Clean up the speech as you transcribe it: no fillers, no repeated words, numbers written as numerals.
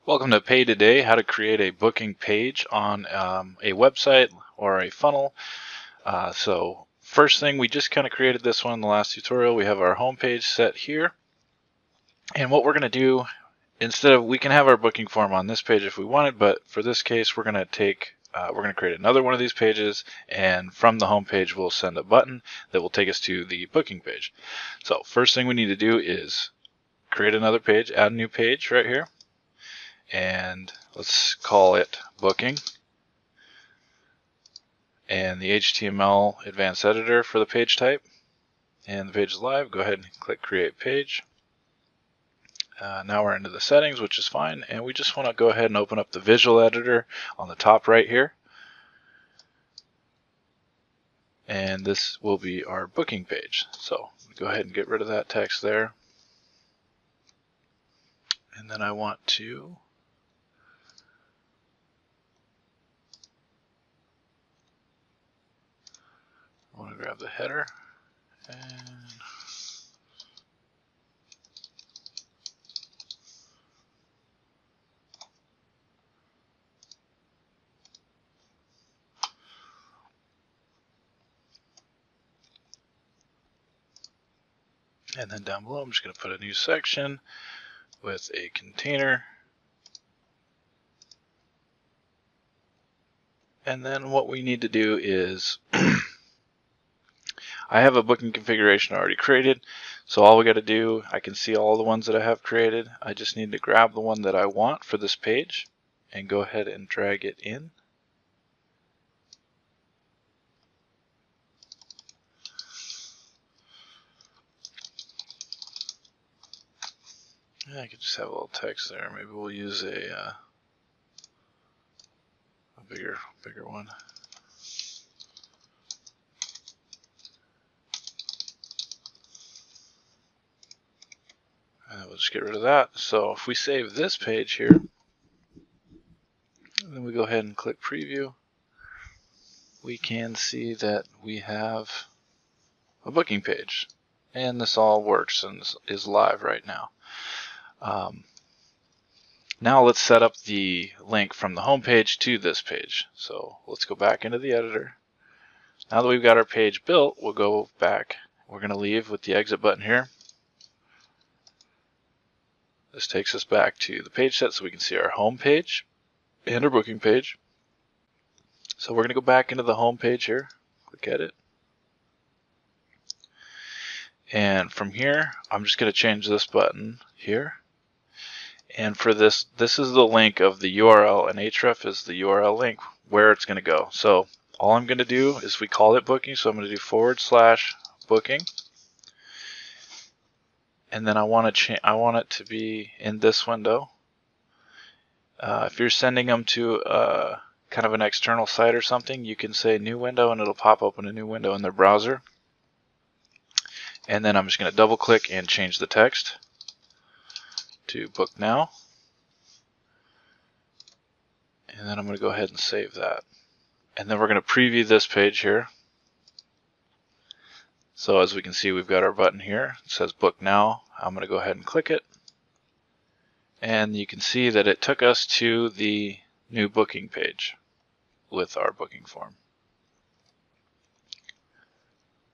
Welcome to PaidToday, how to create a booking page on a website or a funnel. So first thing, we just kind of created this one in the last tutorial. We have our home page set here. And what we're going to do, we can have our booking form on this page if we wanted, but for this case, we're going to create another one of these pages, and from the home page, we'll send a button that will take us to the booking page. So first thing we need to do is create another page, add a new page right here. And let's call it booking, and the HTML advanced editor for the page type, and the page is live. Go ahead and click create page. Now we're into the settings, which is fine, and we just want to go ahead and open up the visual editor on the top right here, and this will be our booking page. So go ahead and get rid of that text there, and then I want to grab the header and then down below I'm just going to put a new section with a container. And then what we need to do is I have a booking configuration already created, so all we got to do, I can see all the ones that I have created. I just need to grab the one that I want for this page and go ahead and drag it in. Yeah, I could just have a little text there. Maybe we'll use a bigger one. And we'll just get rid of that. So if we save this page here, and then we go ahead and click preview, we can see that we have a booking page. And this all works and is live right now. Now let's set up the link from the home page to this page. So let's go back into the editor. Now that we've got our page built, we'll go back. We're going to leave with the exit button here. This takes us back to the page set so we can see our home page and our booking page. So we're going to go back into the home page here, click edit. And from here, I'm just going to change this button here. And for this is the link of the URL, and href is the URL link where it's going to go. So all I'm going to do is, we called it booking, so I'm going to do /booking. And then I want it to be in this window. If you're sending them to kind of an external site or something, you can say new window and it'll pop open a new window in their browser. And then I'm just going to double click and change the text to book now. And then I'm going to go ahead and save that. And then we're going to preview this page here. So as we can see, we've got our button here. It says book now. I'm going to go ahead and click it. And you can see that it took us to the new booking page with our booking form.